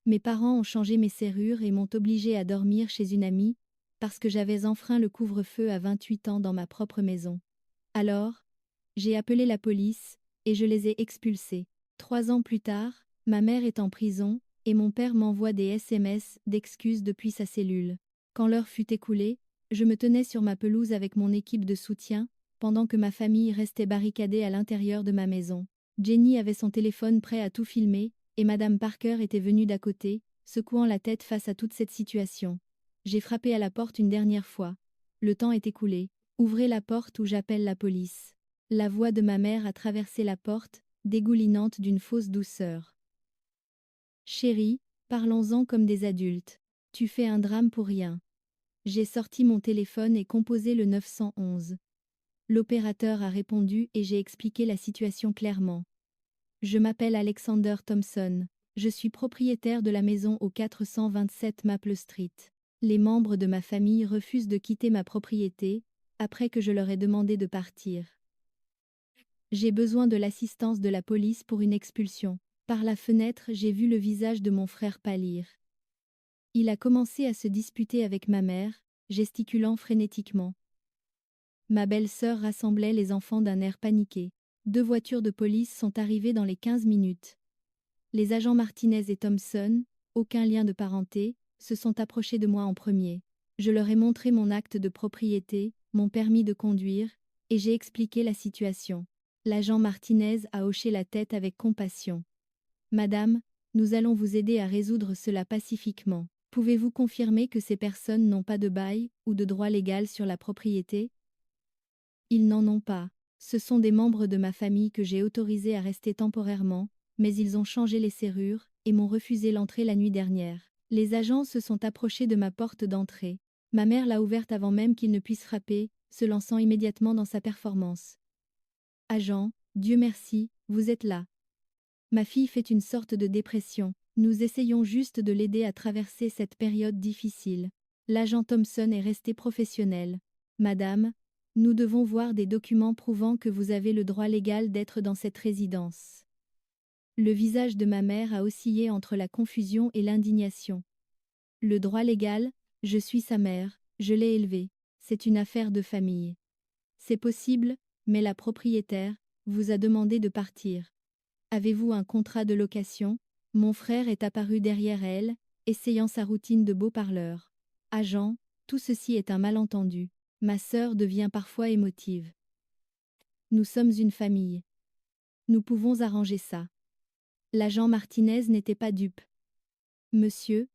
Mes parents ont changé mes serrures et m'ont obligée à dormir chez une amie, parce que j'avais enfreint le couvre-feu à 28 ans dans ma propre maison. Alors, j'ai appelé la police, et je les ai expulsés. 3 ans plus tard, ma mère est en prison, et mon père m'envoie des SMS d'excuses depuis sa cellule. Quand l'heure fut écoulée, je me tenais sur ma pelouse avec mon équipe de soutien, pendant que ma famille restait barricadée à l'intérieur de ma maison. Jenny avait son téléphone prêt à tout filmer, et Madame Parker était venue d'à côté, secouant la tête face à toute cette situation. J'ai frappé à la porte une dernière fois. Le temps est écoulé. Ouvrez la porte ou j'appelle la police. La voix de ma mère a traversé la porte, dégoulinante d'une fausse douceur. Chérie, parlons-en comme des adultes. Tu fais un drame pour rien. J'ai sorti mon téléphone et composé le 911. L'opérateur a répondu et j'ai expliqué la situation clairement. Je m'appelle Alexander Thompson. Je suis propriétaire de la maison au 427 Maple Street. Les membres de ma famille refusent de quitter ma propriété, après que je leur ai demandé de partir. J'ai besoin de l'assistance de la police pour une expulsion. Par la fenêtre, j'ai vu le visage de mon frère pâlir. Il a commencé à se disputer avec ma mère, gesticulant frénétiquement. Ma belle-sœur rassemblait les enfants d'un air paniqué. 2 voitures de police sont arrivées dans les 15 minutes. Les agents Martinez et Thompson, aucun lien de parenté, se sont approchés de moi en premier. Je leur ai montré mon acte de propriété, mon permis de conduire, et j'ai expliqué la situation. L'agent Martinez a hoché la tête avec compassion. Madame, nous allons vous aider à résoudre cela pacifiquement. Pouvez-vous confirmer que ces personnes n'ont pas de bail ou de droit légal sur la propriété? Ils n'en ont pas. Ce sont des membres de ma famille que j'ai autorisés à rester temporairement, mais ils ont changé les serrures et m'ont refusé l'entrée la nuit dernière. Les agents se sont approchés de ma porte d'entrée. Ma mère l'a ouverte avant même qu'ils ne puissent frapper, se lançant immédiatement dans sa performance. Agent, Dieu merci, vous êtes là. Ma fille fait une sorte de dépression. Nous essayons juste de l'aider à traverser cette période difficile. L'agent Thompson est resté professionnel. Madame, nous devons voir des documents prouvant que vous avez le droit légal d'être dans cette résidence. Le visage de ma mère a oscillé entre la confusion et l'indignation. Le droit légal, je suis sa mère, je l'ai élevée. C'est une affaire de famille. C'est possible, mais la propriétaire vous a demandé de partir. Avez-vous un contrat de location? Mon frère est apparu derrière elle, essayant sa routine de beau-parleur. Agent, tout ceci est un malentendu. Ma sœur devient parfois émotive. Nous sommes une famille. Nous pouvons arranger ça. L'agent Martinez n'était pas dupe. Monsieur,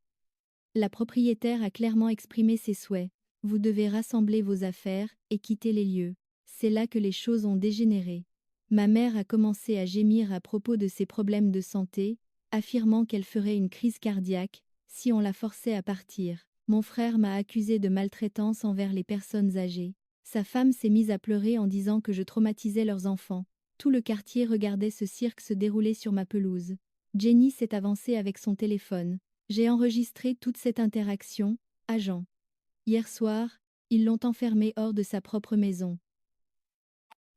la propriétaire a clairement exprimé ses souhaits. Vous devez rassembler vos affaires et quitter les lieux. C'est là que les choses ont dégénéré. Ma mère a commencé à gémir à propos de ses problèmes de santé, affirmant qu'elle ferait une crise cardiaque si on la forçait à partir. Mon frère m'a accusé de maltraitance envers les personnes âgées. Sa femme s'est mise à pleurer en disant que je traumatisais leurs enfants. Tout le quartier regardait ce cirque se dérouler sur ma pelouse. Jenny s'est avancée avec son téléphone. J'ai enregistré toute cette interaction, agent. Hier soir, ils l'ont enfermée hors de sa propre maison.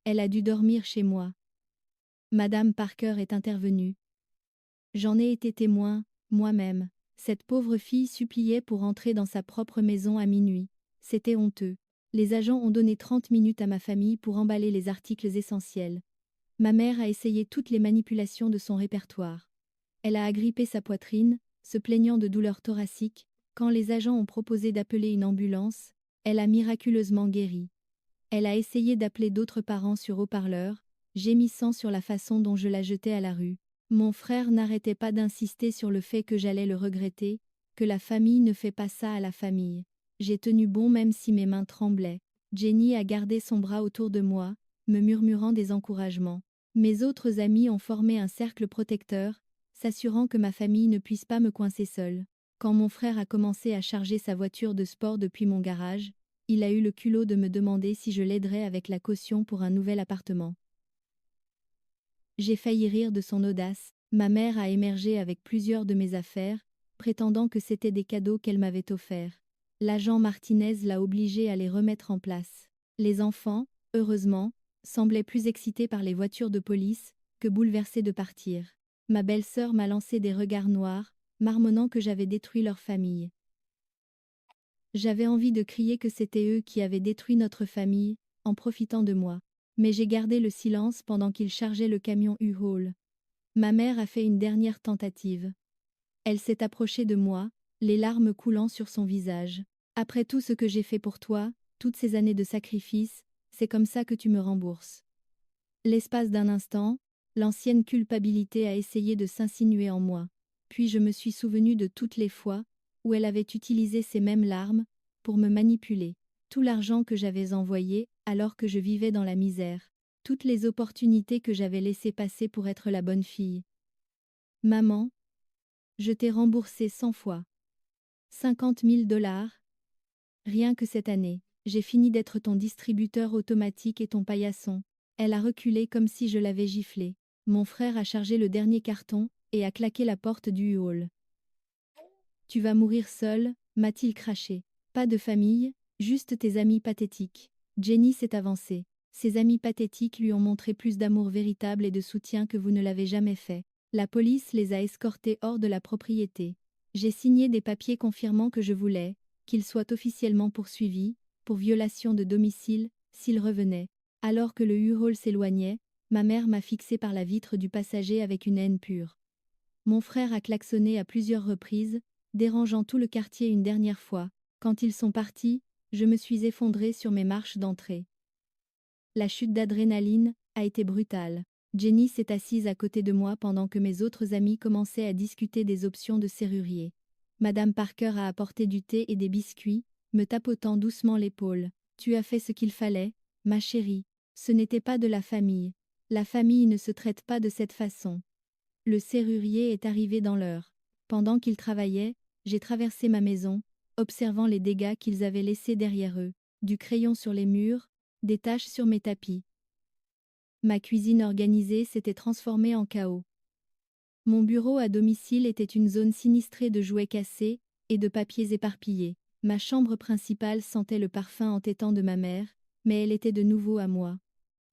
Elle a dû dormir chez moi. Madame Parker est intervenue. J'en ai été témoin, moi-même. Cette pauvre fille suppliait pour entrer dans sa propre maison à minuit. C'était honteux. Les agents ont donné 30 minutes à ma famille pour emballer les articles essentiels. Ma mère a essayé toutes les manipulations de son répertoire. Elle a agrippé sa poitrine, se plaignant de douleurs thoraciques. Quand les agents ont proposé d'appeler une ambulance, elle a miraculeusement guéri. Elle a essayé d'appeler d'autres parents sur haut-parleur, gémissant sur la façon dont je la jetais à la rue. Mon frère n'arrêtait pas d'insister sur le fait que j'allais le regretter, que la famille ne fait pas ça à la famille. J'ai tenu bon même si mes mains tremblaient. Jenny a gardé son bras autour de moi, me murmurant des encouragements. Mes autres amis ont formé un cercle protecteur, s'assurant que ma famille ne puisse pas me coincer seule. Quand mon frère a commencé à charger sa voiture de sport depuis mon garage, il a eu le culot de me demander si je l'aiderais avec la caution pour un nouvel appartement. J'ai failli rire de son audace. Ma mère a émergé avec plusieurs de mes affaires, prétendant que c'était des cadeaux qu'elle m'avait offerts. L'agent Martinez l'a obligée à les remettre en place. Les enfants, heureusement, semblaient plus excités par les voitures de police que bouleversés de partir. Ma belle-sœur m'a lancé des regards noirs, marmonnant que j'avais détruit leur famille. J'avais envie de crier que c'était eux qui avaient détruit notre famille, en profitant de moi. Mais j'ai gardé le silence pendant qu'ils chargeaient le camion U-Haul. Ma mère a fait une dernière tentative. Elle s'est approchée de moi, les larmes coulant sur son visage. Après tout ce que j'ai fait pour toi, toutes ces années de sacrifice, c'est comme ça que tu me rembourses. L'espace d'un instant, l'ancienne culpabilité a essayé de s'insinuer en moi. Puis je me suis souvenu de toutes les fois où elle avait utilisé ces mêmes larmes pour me manipuler. Tout l'argent que j'avais envoyé alors que je vivais dans la misère. Toutes les opportunités que j'avais laissées passer pour être la bonne fille. Maman, je t'ai remboursé 100 fois. 50 000 $. Rien que cette année, j'ai fini d'être ton distributeur automatique et ton paillasson. Elle a reculé comme si je l'avais giflé. Mon frère a chargé le dernier carton et a claqué la porte du hall. Tu vas mourir seule, m'a-t-il craché. Pas de famille, juste tes amis pathétiques. Jenny s'est avancée. Ses amis pathétiques lui ont montré plus d'amour véritable et de soutien que vous ne l'avez jamais fait. La police les a escortés hors de la propriété. J'ai signé des papiers confirmant que je voulais qu'il soit officiellement poursuivi pour violation de domicile s'il revenait. Alors que le U-Haul s'éloignait, ma mère m'a fixé par la vitre du passager avec une haine pure. Mon frère a klaxonné à plusieurs reprises, dérangeant tout le quartier une dernière fois. Quand ils sont partis, je me suis effondrée sur mes marches d'entrée. La chute d'adrénaline a été brutale. Jenny s'est assise à côté de moi pendant que mes autres amis commençaient à discuter des options de serrurier. Madame Parker a apporté du thé et des biscuits, me tapotant doucement l'épaule. Tu as fait ce qu'il fallait, ma chérie. Ce n'était pas de la famille. La famille ne se traite pas de cette façon. Le serrurier est arrivé dans l'heure. Pendant qu'ils travaillaient, j'ai traversé ma maison, observant les dégâts qu'ils avaient laissés derrière eux. Du crayon sur les murs, des taches sur mes tapis. Ma cuisine organisée s'était transformée en chaos. Mon bureau à domicile était une zone sinistrée de jouets cassés et de papiers éparpillés. Ma chambre principale sentait le parfum entêtant de ma mère, mais elle était de nouveau à moi.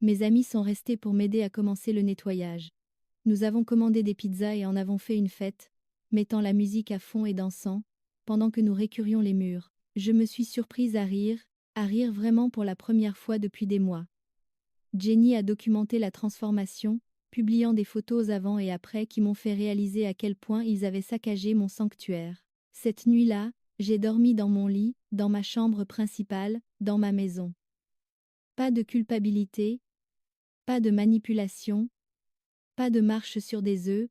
Mes amis sont restés pour m'aider à commencer le nettoyage. Nous avons commandé des pizzas et en avons fait une fête, mettant la musique à fond et dansant, pendant que nous récurions les murs. Je me suis surprise à rire vraiment pour la première fois depuis des mois. Jenny a documenté la transformation, publiant des photos avant et après qui m'ont fait réaliser à quel point ils avaient saccagé mon sanctuaire. Cette nuit-là, j'ai dormi dans mon lit, dans ma chambre principale, dans ma maison. Pas de culpabilité, pas de manipulation, pas de marche sur des œufs,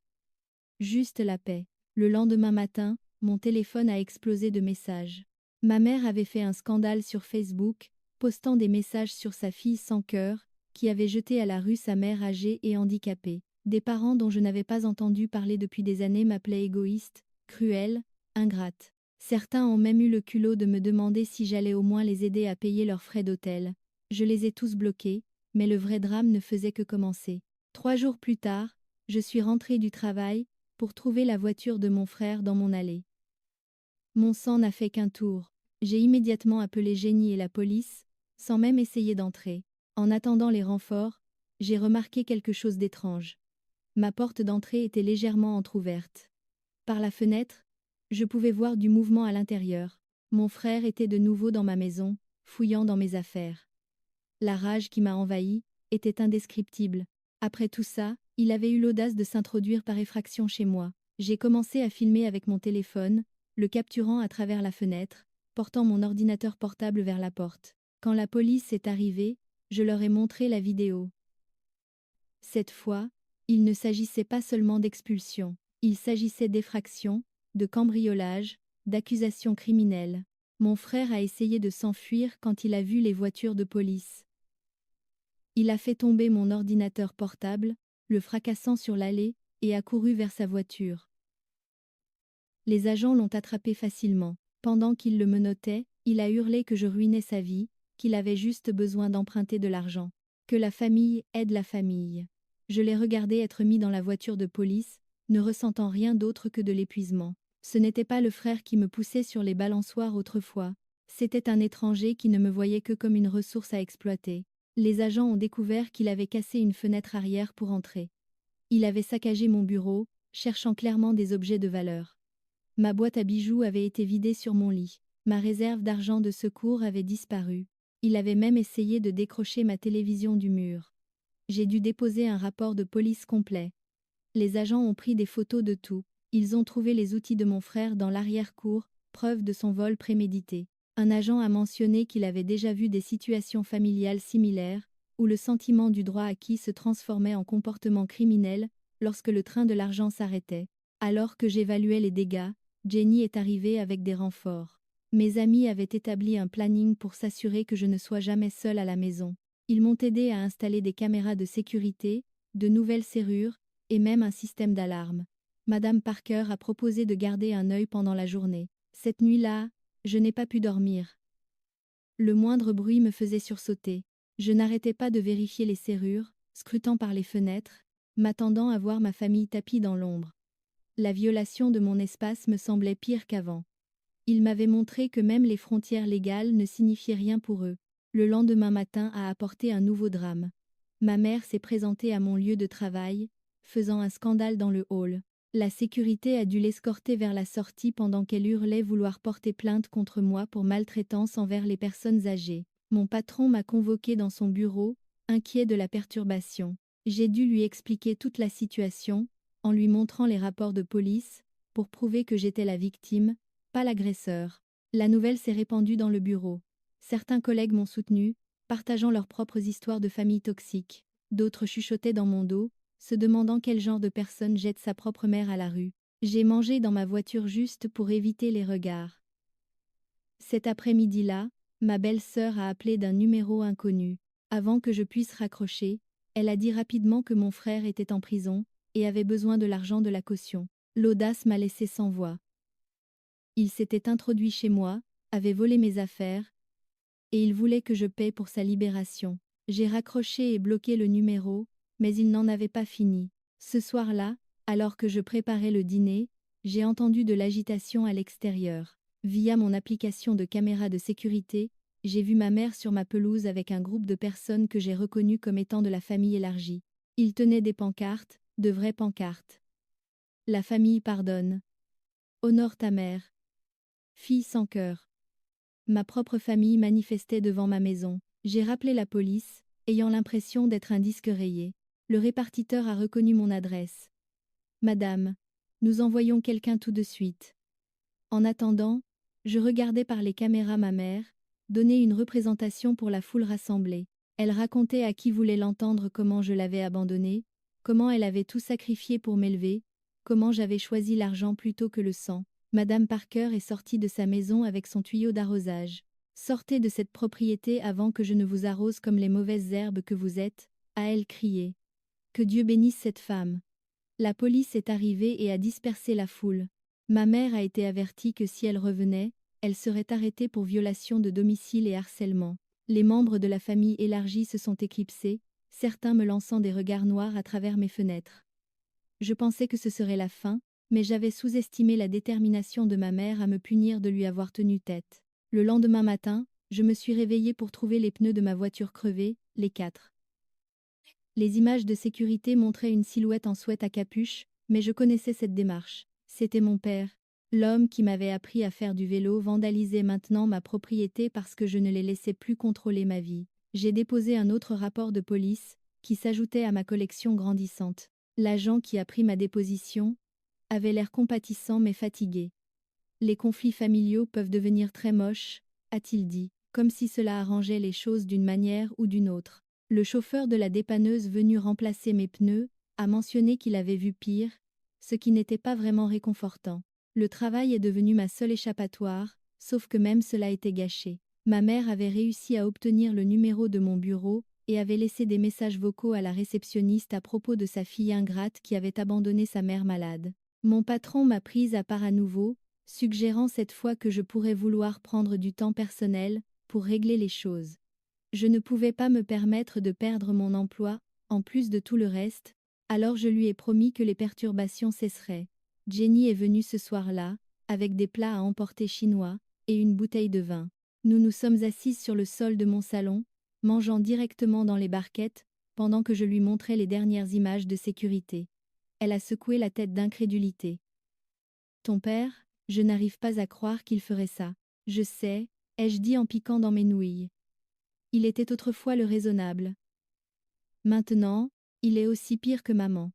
juste la paix. Le lendemain matin, mon téléphone a explosé de messages. Ma mère avait fait un scandale sur Facebook, postant des messages sur sa fille sans cœur, qui avait jeté à la rue sa mère âgée et handicapée. Des parents dont je n'avais pas entendu parler depuis des années m'appelaient égoïste, cruelle, ingrate. Certains ont même eu le culot de me demander si j'allais au moins les aider à payer leurs frais d'hôtel. Je les ai tous bloqués, mais le vrai drame ne faisait que commencer. 3 jours plus tard, je suis rentrée du travail, pour trouver la voiture de mon frère dans mon allée. Mon sang n'a fait qu'un tour. J'ai immédiatement appelé Jenny et la police, sans même essayer d'entrer. En attendant les renforts, j'ai remarqué quelque chose d'étrange. Ma porte d'entrée était légèrement entr'ouverte. Par la fenêtre, je pouvais voir du mouvement à l'intérieur. Mon frère était de nouveau dans ma maison, fouillant dans mes affaires. La rage qui m'a envahie était indescriptible. Après tout ça, il avait eu l'audace de s'introduire par effraction chez moi. J'ai commencé à filmer avec mon téléphone, le capturant à travers la fenêtre, portant mon ordinateur portable vers la porte. Quand la police est arrivée, je leur ai montré la vidéo. Cette fois, il ne s'agissait pas seulement d'expulsion, il s'agissait d'effraction, de cambriolage, d'accusations criminelles. Mon frère a essayé de s'enfuir quand il a vu les voitures de police. Il a fait tomber mon ordinateur portable, le fracassant sur l'allée, et a couru vers sa voiture. Les agents l'ont attrapé facilement. Pendant qu'il le menottait, il a hurlé que je ruinais sa vie, qu'il avait juste besoin d'emprunter de l'argent. Que la famille aide la famille. Je l'ai regardé être mis dans la voiture de police, ne ressentant rien d'autre que de l'épuisement. Ce n'était pas le frère qui me poussait sur les balançoires autrefois, c'était un étranger qui ne me voyait que comme une ressource à exploiter. Les agents ont découvert qu'il avait cassé une fenêtre arrière pour entrer. Il avait saccagé mon bureau, cherchant clairement des objets de valeur. Ma boîte à bijoux avait été vidée sur mon lit. Ma réserve d'argent de secours avait disparu. Il avait même essayé de décrocher ma télévision du mur. J'ai dû déposer un rapport de police complet. Les agents ont pris des photos de tout. Ils ont trouvé les outils de mon frère dans l'arrière-cour, preuve de son vol prémédité. Un agent a mentionné qu'il avait déjà vu des situations familiales similaires, où le sentiment du droit acquis se transformait en comportement criminel lorsque le train de l'argent s'arrêtait. Alors que j'évaluais les dégâts, Jenny est arrivée avec des renforts. Mes amis avaient établi un planning pour s'assurer que je ne sois jamais seule à la maison. Ils m'ont aidé à installer des caméras de sécurité, de nouvelles serrures, et même un système d'alarme. Madame Parker a proposé de garder un œil pendant la journée. Cette nuit-là, je n'ai pas pu dormir. Le moindre bruit me faisait sursauter. Je n'arrêtais pas de vérifier les serrures, scrutant par les fenêtres, m'attendant à voir ma famille tapie dans l'ombre. La violation de mon espace me semblait pire qu'avant. Ils m'avaient montré que même les frontières légales ne signifiaient rien pour eux. Le lendemain matin a apporté un nouveau drame. Ma mère s'est présentée à mon lieu de travail, faisant un scandale dans le hall. La sécurité a dû l'escorter vers la sortie pendant qu'elle hurlait vouloir porter plainte contre moi pour maltraitance envers les personnes âgées. Mon patron m'a convoqué dans son bureau, inquiet de la perturbation. J'ai dû lui expliquer toute la situation, en lui montrant les rapports de police, pour prouver que j'étais la victime, pas l'agresseur. La nouvelle s'est répandue dans le bureau. Certains collègues m'ont soutenu, partageant leurs propres histoires de famille toxiques. D'autres chuchotaient dans mon dos, se demandant quel genre de personne jette sa propre mère à la rue. J'ai mangé dans ma voiture juste pour éviter les regards. Cet après-midi-là, ma belle-sœur a appelé d'un numéro inconnu. Avant que je puisse raccrocher, elle a dit rapidement que mon frère était en prison et avait besoin de l'argent de la caution. L'audace m'a laissé sans voix. Il s'était introduit chez moi, avait volé mes affaires, et il voulait que je paie pour sa libération. J'ai raccroché et bloqué le numéro, mais il n'en avait pas fini. Ce soir-là, alors que je préparais le dîner, j'ai entendu de l'agitation à l'extérieur. Via mon application de caméra de sécurité, j'ai vu ma mère sur ma pelouse avec un groupe de personnes que j'ai reconnues comme étant de la famille élargie. Ils tenaient des pancartes, de vraies pancartes. La famille pardonne. Honore ta mère. Fille sans cœur. Ma propre famille manifestait devant ma maison. J'ai rappelé la police, ayant l'impression d'être un disque rayé. Le répartiteur a reconnu mon adresse. Madame, nous envoyons quelqu'un tout de suite. En attendant, je regardais par les caméras ma mère, donner une représentation pour la foule rassemblée. Elle racontait à qui voulait l'entendre comment je l'avais abandonnée, comment elle avait tout sacrifié pour m'élever, comment j'avais choisi l'argent plutôt que le sang. Madame Parker est sortie de sa maison avec son tuyau d'arrosage. Sortez de cette propriété avant que je ne vous arrose comme les mauvaises herbes que vous êtes, a-t-elle crié. Que Dieu bénisse cette femme. La police est arrivée et a dispersé la foule. Ma mère a été avertie que si elle revenait, elle serait arrêtée pour violation de domicile et harcèlement. Les membres de la famille élargie se sont éclipsés, certains me lançant des regards noirs à travers mes fenêtres. Je pensais que ce serait la fin, mais j'avais sous-estimé la détermination de ma mère à me punir de lui avoir tenu tête. Le lendemain matin, je me suis réveillée pour trouver les pneus de ma voiture crevés, les 4. Les images de sécurité montraient une silhouette en sweat à capuche, mais je connaissais cette démarche. C'était mon père. L'homme qui m'avait appris à faire du vélo vandalisait maintenant ma propriété parce que je ne les laissais plus contrôler ma vie. J'ai déposé un autre rapport de police, qui s'ajoutait à ma collection grandissante. L'agent qui a pris ma déposition avait l'air compatissant mais fatigué. Les conflits familiaux peuvent devenir très moches, a-t-il dit, comme si cela arrangeait les choses d'une manière ou d'une autre. Le chauffeur de la dépanneuse venu remplacer mes pneus a mentionné qu'il avait vu pire, ce qui n'était pas vraiment réconfortant. Le travail est devenu ma seule échappatoire, sauf que même cela était gâché. Ma mère avait réussi à obtenir le numéro de mon bureau et avait laissé des messages vocaux à la réceptionniste à propos de sa fille ingrate qui avait abandonné sa mère malade. Mon patron m'a prise à part à nouveau, suggérant cette fois que je pourrais vouloir prendre du temps personnel pour régler les choses. Je ne pouvais pas me permettre de perdre mon emploi, en plus de tout le reste, alors je lui ai promis que les perturbations cesseraient. Jenny est venue ce soir-là, avec des plats à emporter chinois, et une bouteille de vin. Nous nous sommes assises sur le sol de mon salon, mangeant directement dans les barquettes, pendant que je lui montrais les dernières images de sécurité. Elle a secoué la tête d'incrédulité. Ton père ? Je n'arrive pas à croire qu'il ferait ça. Je sais, ai-je dit en piquant dans mes nouilles. Il était autrefois le raisonnable. Maintenant, il est aussi pire que maman.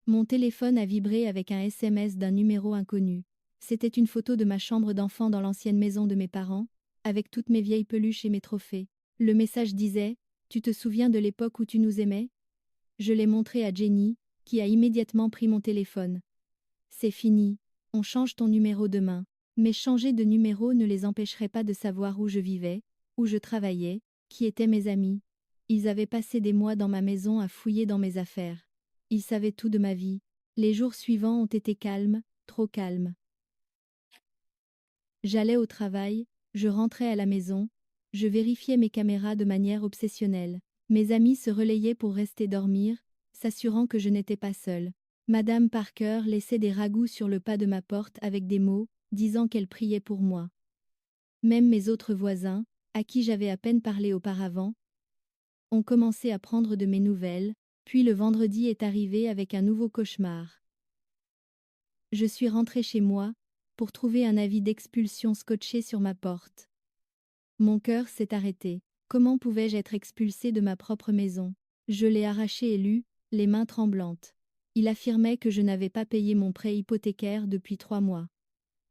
Mon téléphone a vibré avec un SMS d'un numéro inconnu. C'était une photo de ma chambre d'enfant dans l'ancienne maison de mes parents, avec toutes mes vieilles peluches et mes trophées. Le message disait « Tu te souviens de l'époque où tu nous aimais ?» Je l'ai montré à Jenny, qui a immédiatement pris mon téléphone. « C'est fini, on change ton numéro demain. » Mais changer de numéro ne les empêcherait pas de savoir où je vivais, où je travaillais, qui étaient mes amis. Ils avaient passé des mois dans ma maison à fouiller dans mes affaires. Ils savaient tout de ma vie. Les jours suivants ont été calmes, trop calmes. J'allais au travail, je rentrais à la maison, je vérifiais mes caméras de manière obsessionnelle. Mes amis se relayaient pour rester dormir, s'assurant que je n'étais pas seule. Madame Parker laissait des ragoûts sur le pas de ma porte avec des mots, disant qu'elle priait pour moi. Même mes autres voisins, à qui j'avais à peine parlé auparavant, ont commencé à prendre de mes nouvelles, puis le vendredi est arrivé avec un nouveau cauchemar. Je suis rentrée chez moi, pour trouver un avis d'expulsion scotché sur ma porte. Mon cœur s'est arrêté. Comment pouvais-je être expulsée de ma propre maison? Je l'ai arraché et lu, les mains tremblantes. Il affirmait que je n'avais pas payé mon prêt hypothécaire depuis 3 mois.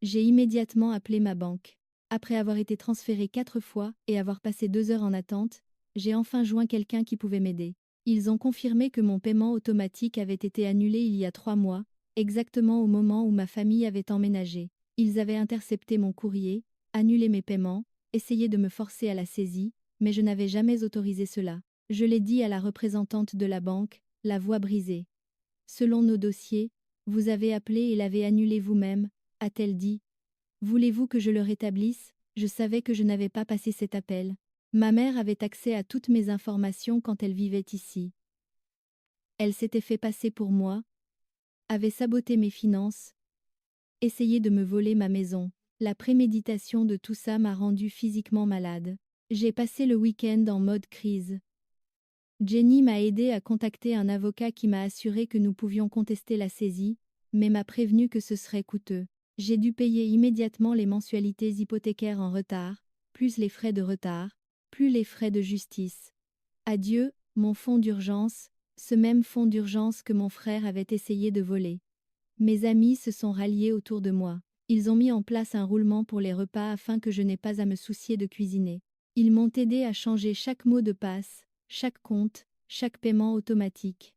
J'ai immédiatement appelé ma banque. Après avoir été transférée 4 fois et avoir passé 2 heures en attente, j'ai enfin joint quelqu'un qui pouvait m'aider. Ils ont confirmé que mon paiement automatique avait été annulé il y a 3 mois, exactement au moment où ma famille avait emménagé. Ils avaient intercepté mon courrier, annulé mes paiements, essayé de me forcer à la saisie, mais je n'avais jamais autorisé cela. Je l'ai dit à la représentante de la banque, la voix brisée. Selon nos dossiers, vous avez appelé et l'avez annulé vous-même, a-t-elle dit. Voulez-vous que je le rétablisse? Je savais que je n'avais pas passé cet appel. Ma mère avait accès à toutes mes informations quand elle vivait ici. Elle s'était fait passer pour moi, avait saboté mes finances, essayé de me voler ma maison. La préméditation de tout ça m'a rendue physiquement malade. J'ai passé le week-end en mode crise. Jenny m'a aidé à contacter un avocat qui m'a assuré que nous pouvions contester la saisie, mais m'a prévenu que ce serait coûteux. J'ai dû payer immédiatement les mensualités hypothécaires en retard, plus les frais de retard, plus les frais de justice. Adieu, mon fonds d'urgence, ce même fonds d'urgence que mon frère avait essayé de voler. Mes amis se sont ralliés autour de moi. Ils ont mis en place un roulement pour les repas afin que je n'ai pas à me soucier de cuisiner. Ils m'ont aidé à changer chaque mot de passe, chaque compte, chaque paiement automatique.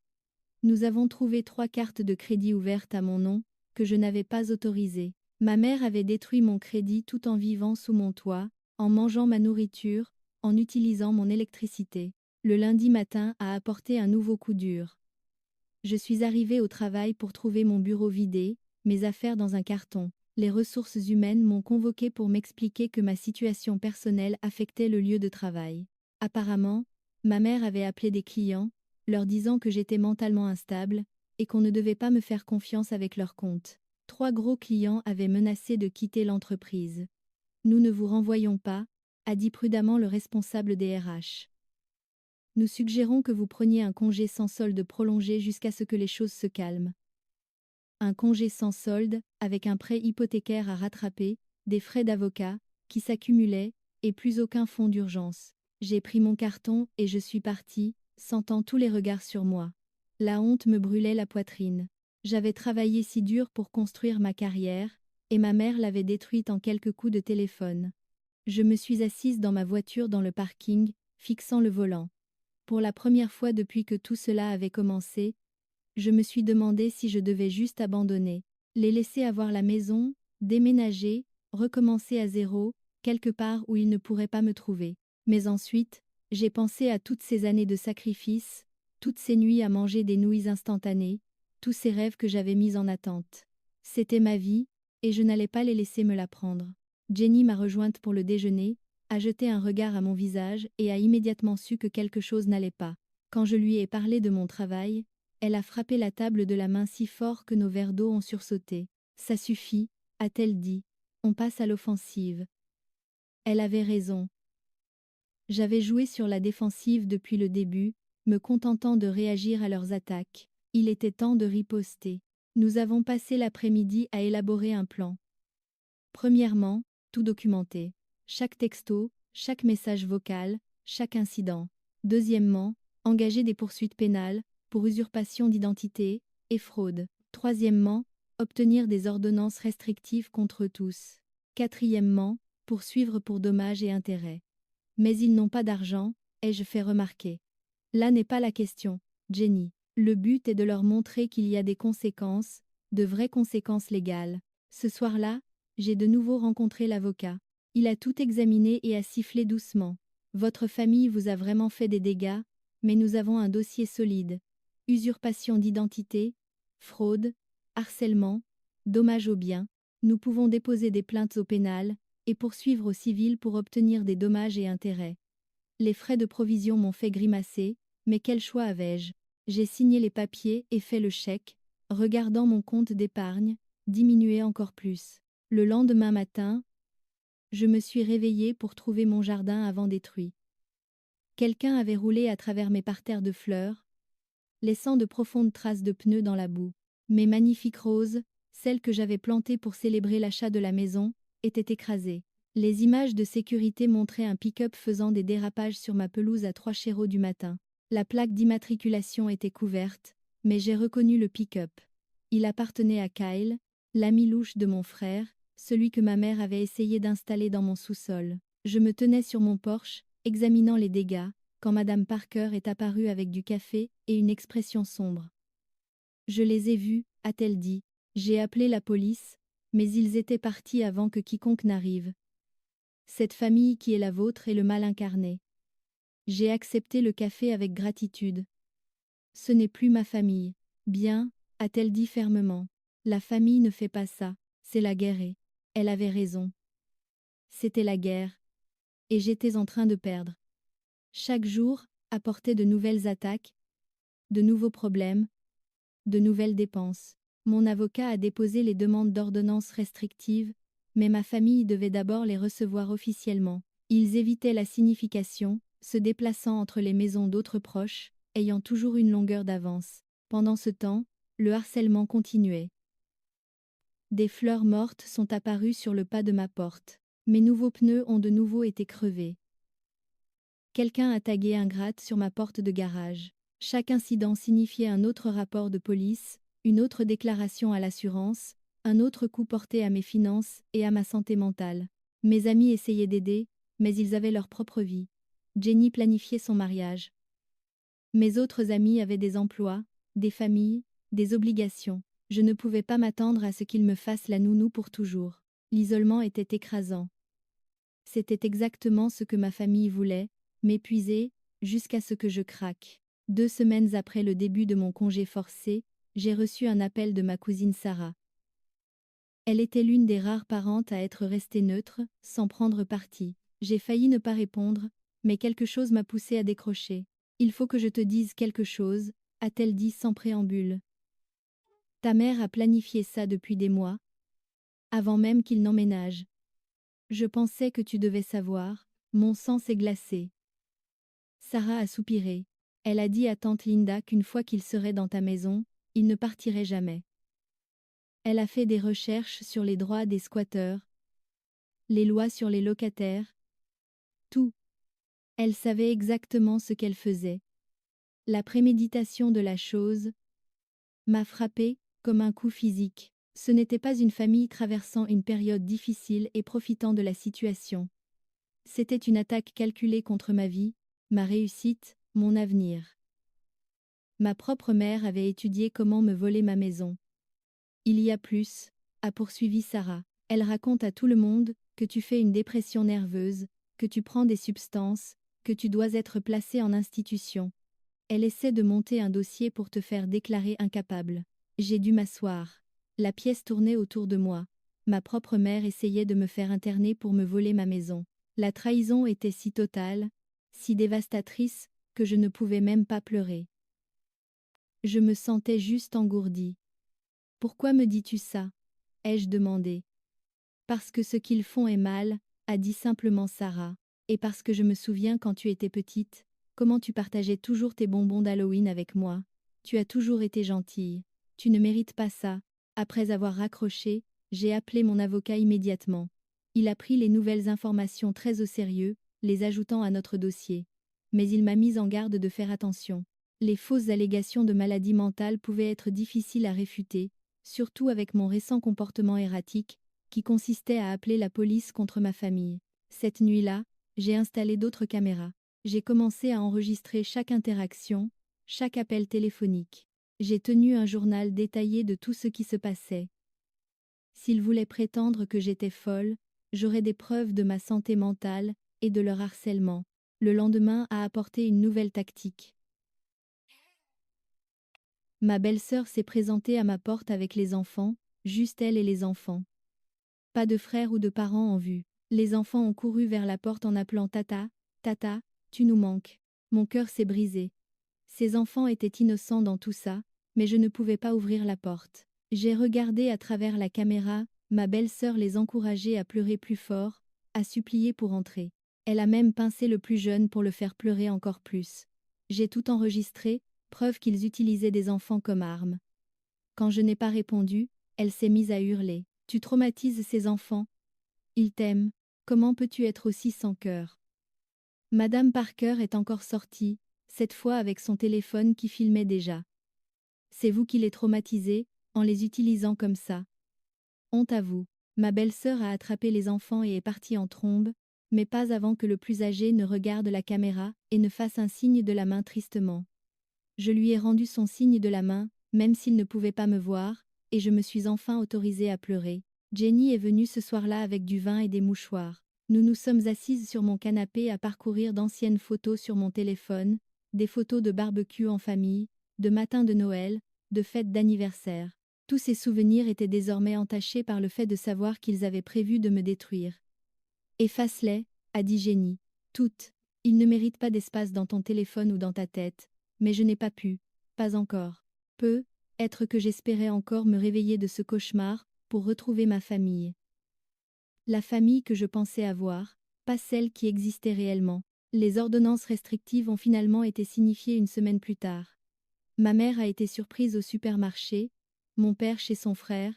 Nous avons trouvé 3 cartes de crédit ouvertes à mon nom, que je n'avais pas autorisées. Ma mère avait détruit mon crédit tout en vivant sous mon toit, en mangeant ma nourriture, en utilisant mon électricité. Le lundi matin a apporté un nouveau coup dur. Je suis arrivée au travail pour trouver mon bureau vidé, mes affaires dans un carton. Les ressources humaines m'ont convoqué pour m'expliquer que ma situation personnelle affectait le lieu de travail. Apparemment, ma mère avait appelé des clients, leur disant que j'étais mentalement instable, et qu'on ne devait pas me faire confiance avec leurs comptes. 3 gros clients avaient menacé de quitter l'entreprise. Nous ne vous renvoyons pas, a dit prudemment le responsable des RH. Nous suggérons que vous preniez un congé sans solde prolongé jusqu'à ce que les choses se calment. Un congé sans solde, avec un prêt hypothécaire à rattraper, des frais d'avocat, qui s'accumulaient, et plus aucun fonds d'urgence. J'ai pris mon carton et je suis partie, sentant tous les regards sur moi. La honte me brûlait la poitrine. J'avais travaillé si dur pour construire ma carrière, et ma mère l'avait détruite en quelques coups de téléphone. Je me suis assise dans ma voiture dans le parking, fixant le volant. Pour la première fois depuis que tout cela avait commencé, je me suis demandé si je devais juste abandonner, les laisser avoir la maison, déménager, recommencer à zéro, quelque part où ils ne pourraient pas me trouver. Mais ensuite, j'ai pensé à toutes ces années de sacrifice, toutes ces nuits à manger des nouilles instantanées, tous ces rêves que j'avais mis en attente. C'était ma vie, et je n'allais pas les laisser me la prendre. Jenny m'a rejointe pour le déjeuner, a jeté un regard à mon visage et a immédiatement su que quelque chose n'allait pas. Quand je lui ai parlé de mon travail, elle a frappé la table de la main si fort que nos verres d'eau ont sursauté. Ça suffit, a-t-elle dit. On passe à l'offensive. Elle avait raison. J'avais joué sur la défensive depuis le début, me contentant de réagir à leurs attaques. Il était temps de riposter. Nous avons passé l'après-midi à élaborer un plan. Premièrement, tout documenter. Chaque texto, chaque message vocal, chaque incident. Deuxièmement, engager des poursuites pénales, pour usurpation d'identité, et fraude. Troisièmement, obtenir des ordonnances restrictives contre eux tous. Quatrièmement, poursuivre pour dommages et intérêts. Mais ils n'ont pas d'argent, ai-je fait remarquer. Là n'est pas la question, Jenny. Le but est de leur montrer qu'il y a des conséquences, de vraies conséquences légales. Ce soir-là, j'ai de nouveau rencontré l'avocat. Il a tout examiné et a sifflé doucement. Votre famille vous a vraiment fait des dégâts, mais nous avons un dossier solide. Usurpation d'identité, fraude, harcèlement, dommages aux biens. Nous pouvons déposer des plaintes au pénal et poursuivre au civil pour obtenir des dommages et intérêts. Les frais de provision m'ont fait grimacer, mais quel choix avais-je? J'ai signé les papiers et fait le chèque, regardant mon compte d'épargne diminuer encore plus. Le lendemain matin, je me suis réveillée pour trouver mon jardin avant détruit. Quelqu'un avait roulé à travers mes parterres de fleurs, laissant de profondes traces de pneus dans la boue. Mes magnifiques roses, celles que j'avais plantées pour célébrer l'achat de la maison, étaient écrasées. Les images de sécurité montraient un pick-up faisant des dérapages sur ma pelouse à 3 chéraux du matin. La plaque d'immatriculation était couverte, mais j'ai reconnu le pick-up. Il appartenait à Kyle, l'ami louche de mon frère, celui que ma mère avait essayé d'installer dans mon sous-sol. Je me tenais sur mon porche, examinant les dégâts, quand Madame Parker est apparue avec du café et une expression sombre. « Je les ai vus, a-t-elle dit. J'ai appelé la police, mais ils étaient partis avant que quiconque n'arrive. Cette famille qui est la vôtre est le mal incarné. J'ai accepté le café avec gratitude. Ce n'est plus ma famille. Bien, a-t-elle dit fermement. La famille ne fait pas ça, c'est la guerre et... Elle avait raison. C'était la guerre. Et j'étais en train de perdre. Chaque jour apportait de nouvelles attaques, de nouveaux problèmes, de nouvelles dépenses. Mon avocat a déposé les demandes d'ordonnances restrictives, mais ma famille devait d'abord les recevoir officiellement. Ils évitaient la signification, se déplaçant entre les maisons d'autres proches, ayant toujours une longueur d'avance. Pendant ce temps, le harcèlement continuait. Des fleurs mortes sont apparues sur le pas de ma porte. Mes nouveaux pneus ont de nouveau été crevés. Quelqu'un a tagué un gratte sur ma porte de garage. Chaque incident signifiait un autre rapport de police, une autre déclaration à l'assurance, un autre coup porté à mes finances et à ma santé mentale. Mes amis essayaient d'aider, mais ils avaient leur propre vie. Jenny planifiait son mariage. Mes autres amis avaient des emplois, des familles, des obligations. Je ne pouvais pas m'attendre à ce qu'ils me fassent la nounou pour toujours. L'isolement était écrasant. C'était exactement ce que ma famille voulait, m'épuiser, jusqu'à ce que je craque. 2 semaines après le début de mon congé forcé, j'ai reçu un appel de ma cousine Sarah. Elle était l'une des rares parentes à être restée neutre, sans prendre parti. J'ai failli ne pas répondre, mais quelque chose m'a poussé à décrocher. « Il faut que je te dise quelque chose », a-t-elle dit sans préambule. « Ta mère a planifié ça depuis des mois, avant même qu'il n'emménage. Je pensais que tu devais savoir, mon sang s'est glacé. » Sarah a soupiré. Elle a dit à tante Linda qu'une fois qu'il serait dans ta maison, il ne partirait jamais. Elle a fait des recherches sur les droits des squatteurs, les lois sur les locataires, tout. Elle savait exactement ce qu'elle faisait. La préméditation de la chose m'a frappée comme un coup physique. Ce n'était pas une famille traversant une période difficile et profitant de la situation. C'était une attaque calculée contre ma vie, ma réussite, mon avenir. Ma propre mère avait étudié comment me voler ma maison. Il y a plus, a poursuivi Sarah. Elle raconte à tout le monde que tu fais une dépression nerveuse, que tu prends des substances, que tu dois être placé en institution. Elle essaie de monter un dossier pour te faire déclarer incapable. J'ai dû m'asseoir. La pièce tournait autour de moi. Ma propre mère essayait de me faire interner pour me voler ma maison. La trahison était si totale, si dévastatrice, que je ne pouvais même pas pleurer. Je me sentais juste engourdie. « Pourquoi me dis-tu ça ?» ai-je demandé. « Parce que ce qu'ils font est mal, » a dit simplement Sarah. « Et parce que je me souviens quand tu étais petite, comment tu partageais toujours tes bonbons d'Halloween avec moi. Tu as toujours été gentille. Tu ne mérites pas ça. » Après avoir raccroché, J'ai appelé mon avocat immédiatement. Il a pris les nouvelles informations très au sérieux, les ajoutant à notre dossier. Mais il m'a mis en garde de faire attention. Les fausses allégations de maladie mentale pouvaient être difficiles à réfuter, surtout avec mon récent comportement erratique, qui consistait à appeler la police contre ma famille. Cette nuit-là, j'ai installé d'autres caméras. J'ai commencé à enregistrer chaque interaction, chaque appel téléphonique. J'ai tenu un journal détaillé de tout ce qui se passait. S'ils voulaient prétendre que j'étais folle, j'aurais des preuves de ma santé mentale et de leur harcèlement. Le lendemain a apporté une nouvelle tactique. Ma belle-sœur s'est présentée à ma porte avec les enfants, juste elle et les enfants. Pas de frères ou de parents en vue. Les enfants ont couru vers la porte en appelant Tata, Tata, tu nous manques. Mon cœur s'est brisé. Ces enfants étaient innocents dans tout ça, mais je ne pouvais pas ouvrir la porte. J'ai regardé à travers la caméra, ma belle-sœur les encourager à pleurer plus fort, à supplier pour entrer. Elle a même pincé le plus jeune pour le faire pleurer encore plus. J'ai tout enregistré, preuve qu'ils utilisaient des enfants comme armes. Quand je n'ai pas répondu, elle s'est mise à hurler. Tu traumatises ces enfants. Ils t'aiment. Comment peux-tu être aussi sans cœur? Madame Parker est encore sortie, cette fois avec son téléphone qui filmait déjà. C'est vous qui les traumatisez, en les utilisant comme ça. Honte à vous. Ma belle-sœur a attrapé les enfants et est partie en trombe, mais pas avant que le plus âgé ne regarde la caméra et ne fasse un signe de la main tristement. Je lui ai rendu son signe de la main, même s'il ne pouvait pas me voir, et je me suis enfin autorisée à pleurer. Jenny est venue ce soir-là avec du vin et des mouchoirs. Nous nous sommes assises sur mon canapé à parcourir d'anciennes photos sur mon téléphone, des photos de barbecue en famille, de matins de Noël, de fêtes d'anniversaire. Tous ces souvenirs étaient désormais entachés par le fait de savoir qu'ils avaient prévu de me détruire. Efface-les, a dit Jenny. Toutes. Ils ne méritent pas d'espace dans ton téléphone ou dans ta tête. Mais je n'ai pas pu. Pas encore. Être que j'espérais encore me réveiller de ce cauchemar, pour retrouver ma famille. La famille que je pensais avoir, pas celle qui existait réellement. Les ordonnances restrictives ont finalement été signifiées une semaine plus tard. Ma mère a été surprise au supermarché, mon père chez son frère,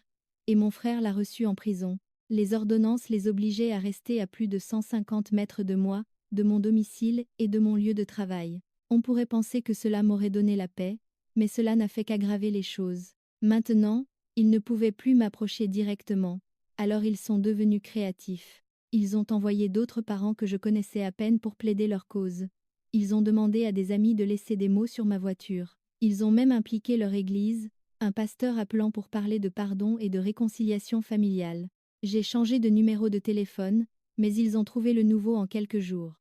et mon frère l'a reçue en prison. Les ordonnances les obligeaient à rester à plus de 150 mètres de moi, de mon domicile et de mon lieu de travail. On pourrait penser que cela m'aurait donné la paix, mais cela n'a fait qu'aggraver les choses. Maintenant, ils ne pouvaient plus m'approcher directement, alors ils sont devenus créatifs. Ils ont envoyé d'autres parents que je connaissais à peine pour plaider leur cause. Ils ont demandé à des amis de laisser des mots sur ma voiture. Ils ont même impliqué leur église, un pasteur appelant pour parler de pardon et de réconciliation familiale. J'ai changé de numéro de téléphone, mais ils ont trouvé le nouveau en quelques jours.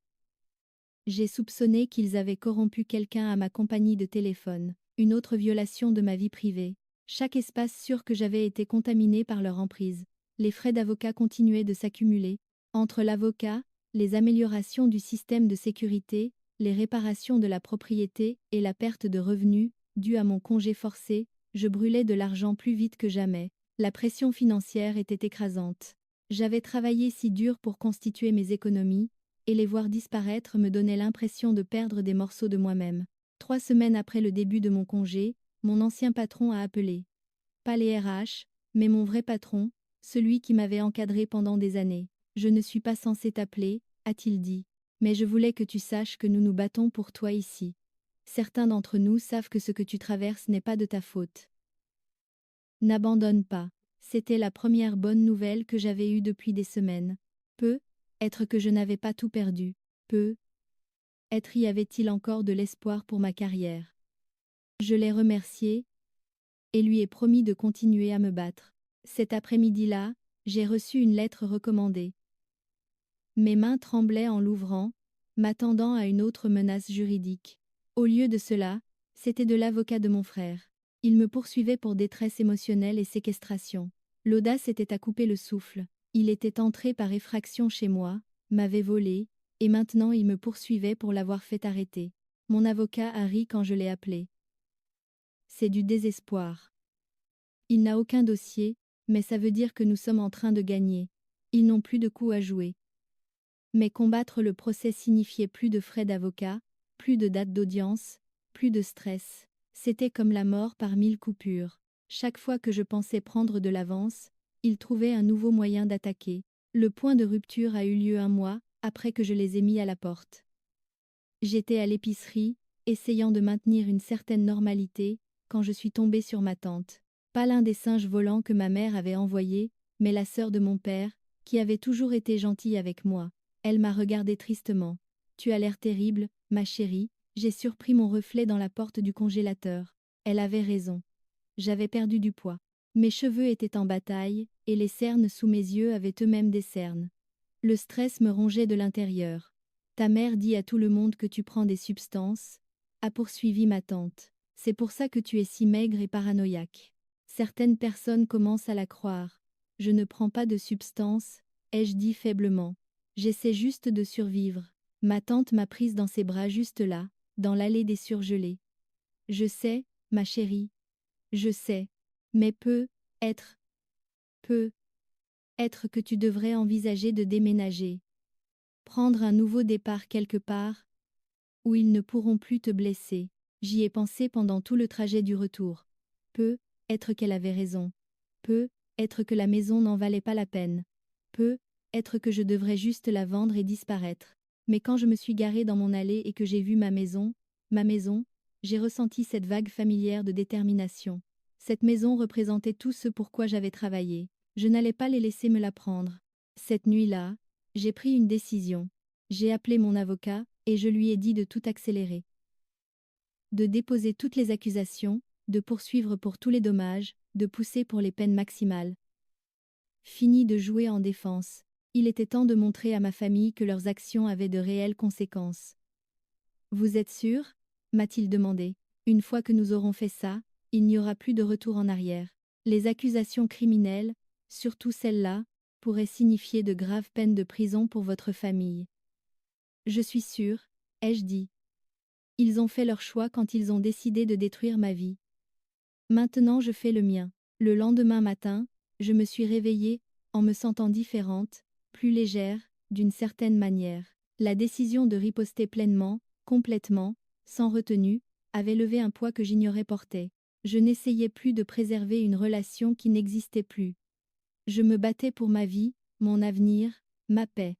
J'ai soupçonné qu'ils avaient corrompu quelqu'un à ma compagnie de téléphone, une autre violation de ma vie privée. Chaque espace sûr que j'avais été contaminé par leur emprise. Les frais d'avocat continuaient de s'accumuler. Entre l'avocat, les améliorations du système de sécurité, les réparations de la propriété et la perte de revenus, due à mon congé forcé, je brûlais de l'argent plus vite que jamais. La pression financière était écrasante. J'avais travaillé si dur pour constituer mes économies, et les voir disparaître me donnait l'impression de perdre des morceaux de moi-même. 3 semaines après le début de mon congé, mon ancien patron a appelé. Pas les RH, mais mon vrai patron, celui qui m'avait encadré pendant des années. Je ne suis pas censé t'appeler, a-t-il dit. Mais je voulais que tu saches que nous nous battons pour toi ici. Certains d'entre nous savent que ce que tu traverses n'est pas de ta faute. N'abandonne pas. C'était la première bonne nouvelle que j'avais eue depuis des semaines. Être que je n'avais pas tout perdu. Être y avait-il encore de l'espoir pour ma carrière. Je l'ai remercié et lui ai promis de continuer à me battre. Cet après-midi-là, j'ai reçu une lettre recommandée. Mes mains tremblaient en l'ouvrant, m'attendant à une autre menace juridique. Au lieu de cela, c'était de l'avocat de mon frère. Il me poursuivait pour détresse émotionnelle et séquestration. L'audace était à couper le souffle. Il était entré par effraction chez moi, m'avait volé, et maintenant il me poursuivait pour l'avoir fait arrêter. Mon avocat a ri quand je l'ai appelé. C'est du désespoir. Il n'a aucun dossier, mais ça veut dire que nous sommes en train de gagner. Ils n'ont plus de coups à jouer. Mais combattre le procès signifiait plus de frais d'avocat, plus de dates d'audience, plus de stress. C'était comme la mort par 1000 coupures. Chaque fois que je pensais prendre de l'avance, il trouvait un nouveau moyen d'attaquer. Le point de rupture a eu lieu un mois après que je les ai mis à la porte. J'étais à l'épicerie, essayant de maintenir une certaine normalité, quand je suis tombée sur ma tante. Pas l'un des singes volants que ma mère avait envoyés, mais la sœur de mon père, qui avait toujours été gentille avec moi. Elle m'a regardé tristement. Tu as l'air terrible, ma chérie. J'ai surpris mon reflet dans la porte du congélateur. Elle avait raison. J'avais perdu du poids. Mes cheveux étaient en bataille, et les cernes sous mes yeux avaient eux-mêmes des cernes. Le stress me rongeait de l'intérieur. Ta mère dit à tout le monde que tu prends des substances, a poursuivi ma tante. C'est pour ça que tu es si maigre et paranoïaque. Certaines personnes commencent à la croire. Je ne prends pas de substances, ai-je dit faiblement. J'essaie juste de survivre. Ma tante m'a prise dans ses bras juste là, dans l'allée des surgelés. Je sais, ma chérie. Je sais. Mais peut-être que tu devrais envisager de déménager. Prendre un nouveau départ quelque part, où ils ne pourront plus te blesser. J'y ai pensé pendant tout le trajet du retour. Peut-être qu'elle avait raison. Peut-être que la maison n'en valait pas la peine. Peut-être que je devrais juste la vendre et disparaître. Mais quand je me suis garée dans mon allée et que j'ai vu ma maison, j'ai ressenti cette vague familière de détermination. Cette maison représentait tout ce pour quoi j'avais travaillé. Je n'allais pas les laisser me la prendre. Cette nuit-là, j'ai pris une décision. J'ai appelé mon avocat, et je lui ai dit de tout accélérer. De déposer toutes les accusations, de poursuivre pour tous les dommages, de pousser pour les peines maximales. Fini de jouer en défense. Il était temps de montrer à ma famille que leurs actions avaient de réelles conséquences. Vous êtes sûr ? M'a-t-il demandé. Une fois que nous aurons fait ça, il n'y aura plus de retour en arrière. Les accusations criminelles, surtout celles-là, pourraient signifier de graves peines de prison pour votre famille. Je suis sûre, ai-je dit. Ils ont fait leur choix quand ils ont décidé de détruire ma vie. Maintenant je fais le mien. Le lendemain matin, je me suis réveillée, en me sentant différente, plus légère, d'une certaine manière. La décision de riposter pleinement, complètement, sans retenue, avait levé un poids que j'ignorais porter. Je n'essayais plus de préserver une relation qui n'existait plus. Je me battais pour ma vie, mon avenir, ma paix.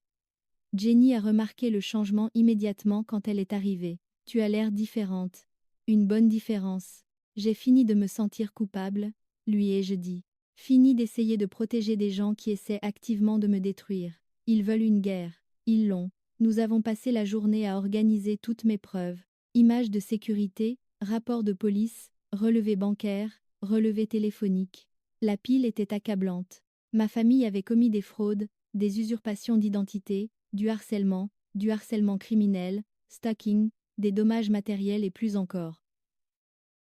Jenny a remarqué le changement immédiatement quand elle est arrivée. Tu as l'air différente. Une bonne différence. J'ai fini de me sentir coupable, lui ai-je dit. Fini d'essayer de protéger des gens qui essaient activement de me détruire. Ils veulent une guerre. Ils l'ont. Nous avons passé la journée à organiser toutes mes preuves. Images de sécurité, rapports de police, relevés bancaires, relevés téléphoniques. La pile était accablante. Ma famille avait commis des fraudes, des usurpations d'identité, du harcèlement criminel, stalking, des dommages matériels et plus encore.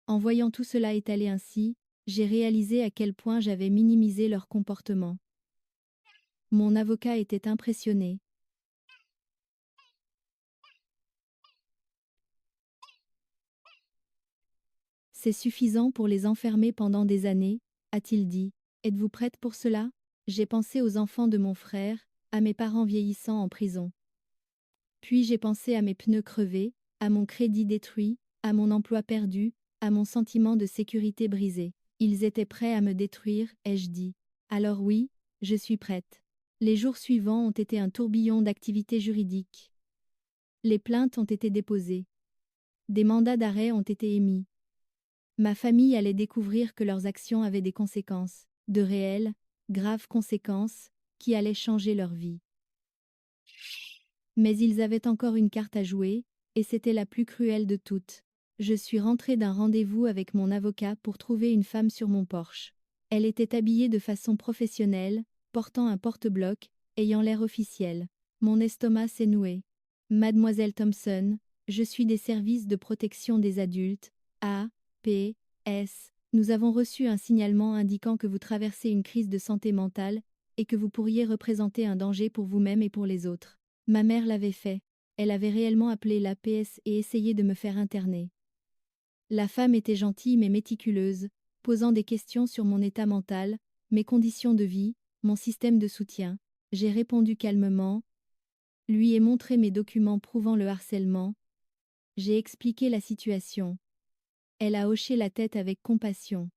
En voyant tout cela étalé ainsi, j'ai réalisé à quel point j'avais minimisé leur comportement. Mon avocat était impressionné. C'est suffisant pour les enfermer pendant des années, a-t-il dit. Êtes-vous prête pour cela ? J'ai pensé aux enfants de mon frère, à mes parents vieillissant en prison. Puis j'ai pensé à mes pneus crevés, à mon crédit détruit, à mon emploi perdu, à mon sentiment de sécurité brisé. Ils étaient prêts à me détruire, ai-je dit. Alors oui, je suis prête. Les jours suivants ont été un tourbillon d'activités juridiques. Les plaintes ont été déposées. Des mandats d'arrêt ont été émis. Ma famille allait découvrir que leurs actions avaient des conséquences, de réelles, graves conséquences, qui allaient changer leur vie. Mais ils avaient encore une carte à jouer, et c'était la plus cruelle de toutes. Je suis rentrée d'un rendez-vous avec mon avocat pour trouver une femme sur mon porche. Elle était habillée de façon professionnelle, portant un porte-bloc, ayant l'air officiel. Mon estomac s'est noué. Mademoiselle Thompson, je suis des services de protection des adultes, APS. Nous avons reçu un signalement indiquant que vous traversez une crise de santé mentale et que vous pourriez représenter un danger pour vous-même et pour les autres. Ma mère l'avait fait. Elle avait réellement appelé l'APS et essayé de me faire interner. La femme était gentille mais méticuleuse, posant des questions sur mon état mental, mes conditions de vie, mon système de soutien. J'ai répondu calmement, lui ai montré mes documents prouvant le harcèlement. J'ai expliqué la situation. Elle a hoché la tête avec compassion.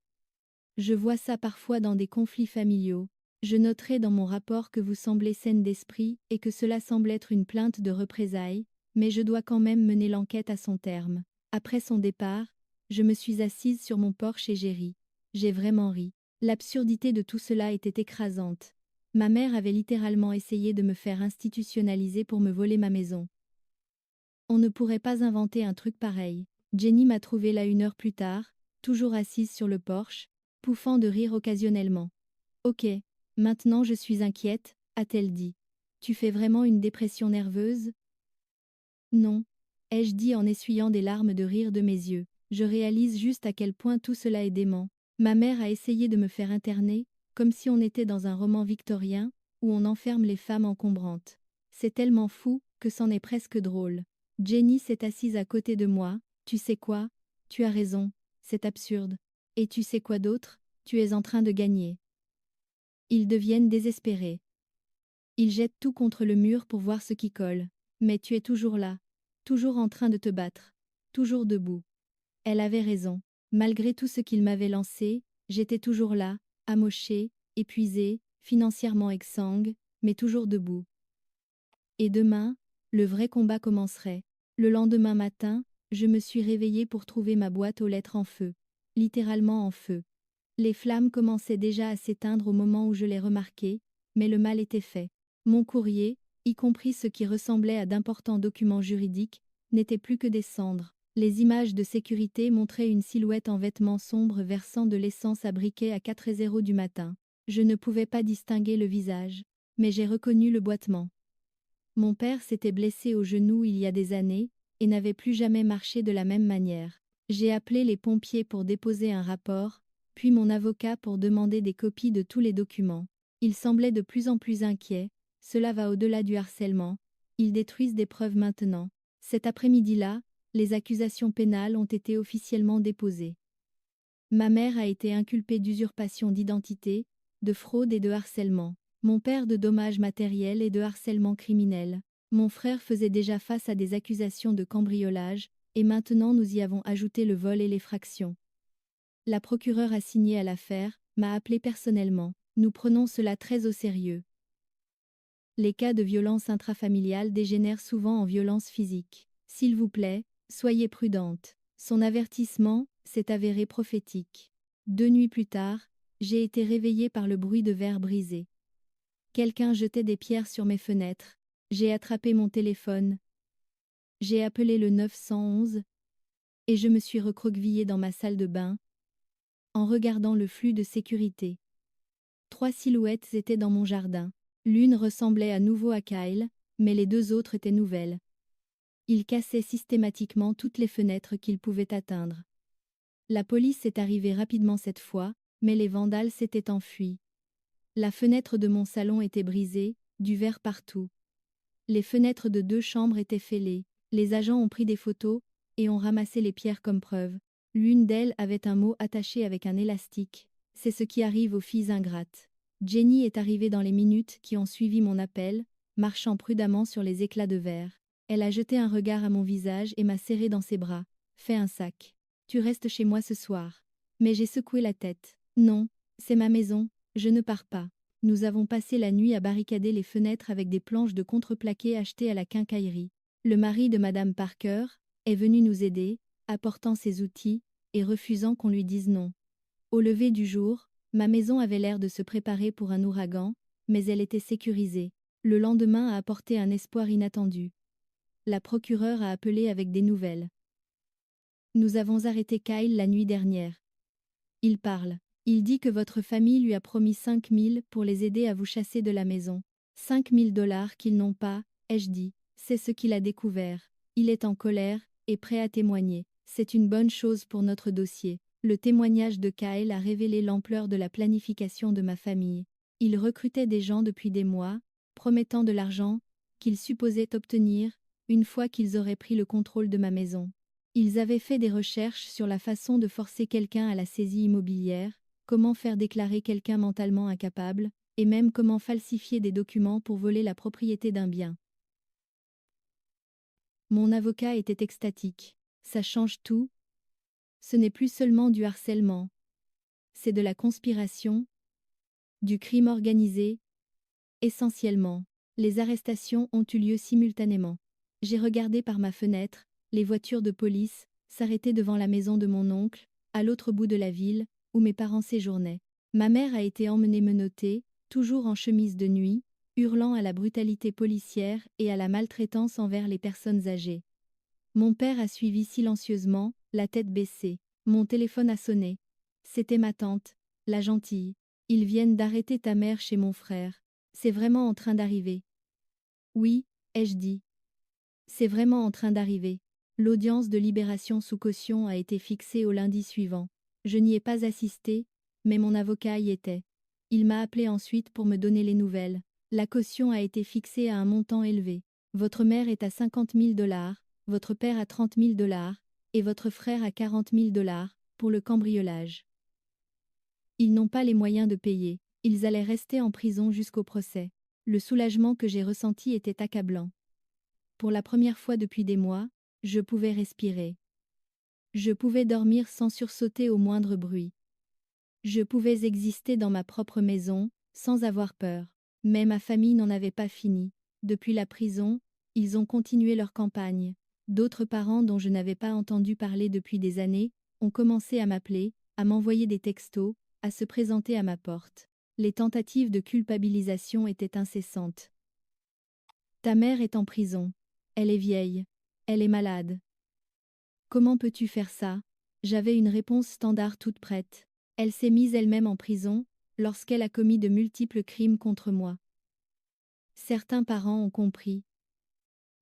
Je vois ça parfois dans des conflits familiaux. Je noterai dans mon rapport que vous semblez saine d'esprit et que cela semble être une plainte de représailles, mais je dois quand même mener l'enquête à son terme. Après son départ, je me suis assise sur mon porche et j'ai ri. J'ai vraiment ri. L'absurdité de tout cela était écrasante. Ma mère avait littéralement essayé de me faire institutionnaliser pour me voler ma maison. On ne pourrait pas inventer un truc pareil. Jenny m'a trouvée là 1 heure plus tard, toujours assise sur le porche, pouffant de rire occasionnellement. Ok, maintenant je suis inquiète, a-t-elle dit. Tu fais vraiment une dépression nerveuse? Non, ai-je dit en essuyant des larmes de rire de mes yeux. Je réalise juste à quel point tout cela est dément. Ma mère a essayé de me faire interner, comme si on était dans un roman victorien, où on enferme les femmes encombrantes. C'est tellement fou, que c'en est presque drôle. Jenny s'est assise à côté de moi. Tu sais quoi? Tu as raison, c'est absurde. Et tu sais quoi d'autre? Tu es en train de gagner. Ils deviennent désespérés. Ils jettent tout contre le mur pour voir ce qui colle. Mais tu es toujours là, toujours en train de te battre, toujours debout. Elle avait raison. Malgré tout ce qu'il m'avait lancé, j'étais toujours là, amochée, épuisée, financièrement exsangue, mais toujours debout. Et demain, le vrai combat commencerait. Le lendemain matin, je me suis réveillée pour trouver ma boîte aux lettres en feu. Littéralement en feu. Les flammes commençaient déjà à s'éteindre au moment où je les remarquai, mais le mal était fait. Mon courrier, y compris ce qui ressemblait à d'importants documents juridiques, n'était plus que des cendres. Les images de sécurité montraient une silhouette en vêtements sombres versant de l'essence à briquet à 4h du matin. Je ne pouvais pas distinguer le visage, mais j'ai reconnu le boitement. Mon père s'était blessé au genou il y a des années, et n'avait plus jamais marché de la même manière. J'ai appelé les pompiers pour déposer un rapport, puis mon avocat pour demander des copies de tous les documents. Il semblait de plus en plus inquiet. Cela va au-delà du harcèlement. Ils détruisent des preuves maintenant. Cet après-midi-là, les accusations pénales ont été officiellement déposées. Ma mère a été inculpée d'usurpation d'identité, de fraude et de harcèlement. Mon père de dommages matériels et de harcèlement criminel. Mon frère faisait déjà face à des accusations de cambriolage, et maintenant nous y avons ajouté le vol et l'effraction. La procureure assignée à l'affaire m'a appelé personnellement. Nous prenons cela très au sérieux. Les cas de violence intrafamiliale dégénèrent souvent en violence physique. S'il vous plaît, soyez prudente. Son avertissement s'est avéré prophétique. 2 nuits plus tard, j'ai été réveillée par le bruit de verres brisés. Quelqu'un jetait des pierres sur mes fenêtres. J'ai attrapé mon téléphone. J'ai appelé le 911 et je me suis recroquevillée dans ma salle de bain en regardant le flux de sécurité. 3 silhouettes étaient dans mon jardin. L'une ressemblait à nouveau à Kyle, mais les 2 autres étaient nouvelles. Ils cassaient systématiquement toutes les fenêtres qu'ils pouvaient atteindre. La police est arrivée rapidement cette fois, mais les vandales s'étaient enfuis. La fenêtre de mon salon était brisée, du verre partout. Les fenêtres de 2 chambres étaient fêlées. Les agents ont pris des photos et ont ramassé les pierres comme preuve. L'une d'elles avait un mot attaché avec un élastique. C'est ce qui arrive aux filles ingrates. Jenny est arrivée dans les minutes qui ont suivi mon appel, marchant prudemment sur les éclats de verre. Elle a jeté un regard à mon visage et m'a serré dans ses bras. Fais un sac. Tu restes chez moi ce soir. Mais j'ai secoué la tête. Non, c'est ma maison, je ne pars pas. Nous avons passé la nuit à barricader les fenêtres avec des planches de contreplaqué achetées à la quincaillerie. Le mari de Madame Parker est venu nous aider, apportant ses outils et refusant qu'on lui dise non. Au lever du jour, ma maison avait l'air de se préparer pour un ouragan, mais elle était sécurisée. Le lendemain a apporté un espoir inattendu. La procureure a appelé avec des nouvelles. Nous avons arrêté Kyle la nuit dernière. Il parle. Il dit que votre famille lui a promis 5 000 pour les aider à vous chasser de la maison. 5 000 $ qu'ils n'ont pas, ai-je dit. C'est ce qu'il a découvert. Il est en colère et prêt à témoigner. C'est une bonne chose pour notre dossier. Le témoignage de Kyle a révélé l'ampleur de la planification de ma famille. Il recrutait des gens depuis des mois, promettant de l'argent qu'ils supposaient obtenir une fois qu'ils auraient pris le contrôle de ma maison. Ils avaient fait des recherches sur la façon de forcer quelqu'un à la saisie immobilière, comment faire déclarer quelqu'un mentalement incapable, et même comment falsifier des documents pour voler la propriété d'un bien. Mon avocat était extatique. Ça change tout. Ce n'est plus seulement du harcèlement. C'est de la conspiration. Du crime organisé? Essentiellement. Les arrestations ont eu lieu simultanément. J'ai regardé par ma fenêtre, les voitures de police s'arrêtaient devant la maison de mon oncle, à l'autre bout de la ville, où mes parents séjournaient. Ma mère a été emmenée menottée, toujours en chemise de nuit, hurlant à la brutalité policière et à la maltraitance envers les personnes âgées. Mon père a suivi silencieusement, la tête baissée. Mon téléphone a sonné. C'était ma tante, la gentille. Ils viennent d'arrêter ta mère chez mon frère. C'est vraiment en train d'arriver. Oui, ai-je dit. C'est vraiment en train d'arriver. L'audience de libération sous caution a été fixée au lundi suivant. Je n'y ai pas assisté, mais mon avocat y était. Il m'a appelé ensuite pour me donner les nouvelles. La caution a été fixée à un montant élevé. Votre mère est à 50 000 $, votre père à 30 000 $, et votre frère à 40 000 $, pour le cambriolage. Ils n'ont pas les moyens de payer. Ils allaient rester en prison jusqu'au procès. Le soulagement que j'ai ressenti était accablant. Pour la première fois depuis des mois, je pouvais respirer. Je pouvais dormir sans sursauter au moindre bruit. Je pouvais exister dans ma propre maison, sans avoir peur. Mais ma famille n'en avait pas fini. Depuis la prison, ils ont continué leur campagne. D'autres parents dont je n'avais pas entendu parler depuis des années, ont commencé à m'appeler, à m'envoyer des textos, à se présenter à ma porte. Les tentatives de culpabilisation étaient incessantes. Ta mère est en prison. Elle est vieille. Elle est malade. Comment peux-tu faire ça? J'avais une réponse standard toute prête. Elle s'est mise elle-même en prison, lorsqu'elle a commis de multiples crimes contre moi. Certains parents ont compris.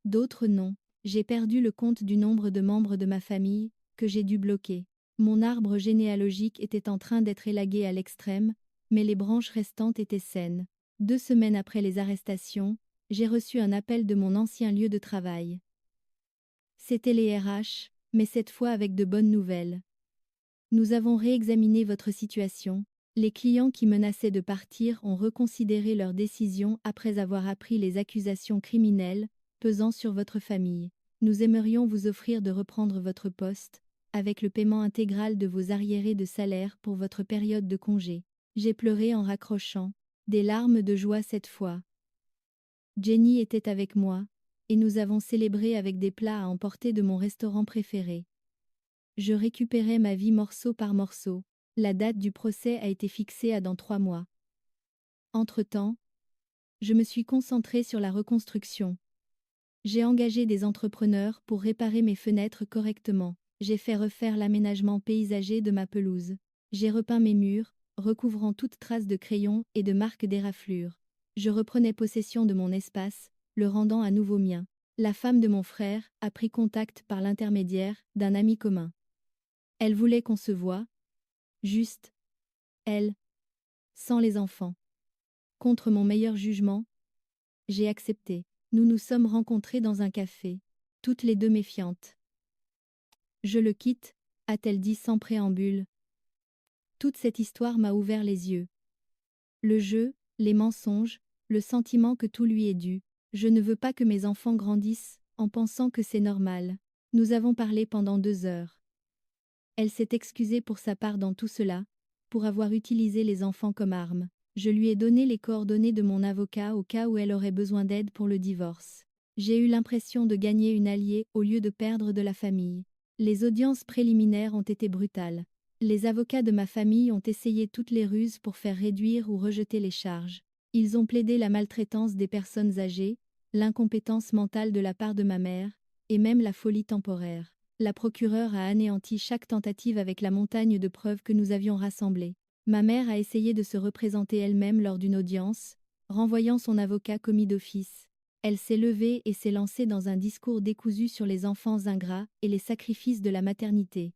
D'autres non. J'ai perdu le compte du nombre de membres de ma famille, que j'ai dû bloquer. Mon arbre généalogique était en train d'être élagué à l'extrême, mais les branches restantes étaient saines. 2 semaines après les arrestations, j'ai reçu un appel de mon ancien lieu de travail. C'était les RH, mais cette fois avec de bonnes nouvelles. Nous avons réexaminé votre situation. Les clients qui menaçaient de partir ont reconsidéré leur décision après avoir appris les accusations criminelles pesant sur votre famille. Nous aimerions vous offrir de reprendre votre poste, avec le paiement intégral de vos arriérés de salaire pour votre période de congé. J'ai pleuré en raccrochant, des larmes de joie cette fois. Jenny était avec moi, et nous avons célébré avec des plats à emporter de mon restaurant préféré. Je récupérais ma vie morceau par morceau. La date du procès a été fixée à dans 3 mois. Entre-temps, je me suis concentrée sur la reconstruction. J'ai engagé des entrepreneurs pour réparer mes fenêtres correctement. J'ai fait refaire l'aménagement paysager de ma pelouse. J'ai repeint mes murs, recouvrant toute trace de crayon et de marques d'éraflure. Je reprenais possession de mon espace, le rendant à nouveau mien. La femme de mon frère a pris contact par l'intermédiaire d'un ami commun. Elle voulait qu'on se voie. Juste. Elle. Sans les enfants. Contre mon meilleur jugement, j'ai accepté. Nous nous sommes rencontrés dans un café, toutes les deux méfiantes. Je le quitte, a-t-elle dit sans préambule. Toute cette histoire m'a ouvert les yeux. Le jeu, les mensonges, le sentiment que tout lui est dû. Je ne veux pas que mes enfants grandissent en pensant que c'est normal. Nous avons parlé pendant 2 heures. Elle s'est excusée pour sa part dans tout cela, pour avoir utilisé les enfants comme arme. Je lui ai donné les coordonnées de mon avocat au cas où elle aurait besoin d'aide pour le divorce. J'ai eu l'impression de gagner une alliée au lieu de perdre de la famille. Les audiences préliminaires ont été brutales. Les avocats de ma famille ont essayé toutes les ruses pour faire réduire ou rejeter les charges. Ils ont plaidé la maltraitance des personnes âgées, l'incompétence mentale de la part de ma mère, et même la folie temporaire. La procureure a anéanti chaque tentative avec la montagne de preuves que nous avions rassemblées. Ma mère a essayé de se représenter elle-même lors d'une audience, renvoyant son avocat commis d'office. Elle s'est levée et s'est lancée dans un discours décousu sur les enfants ingrats et les sacrifices de la maternité.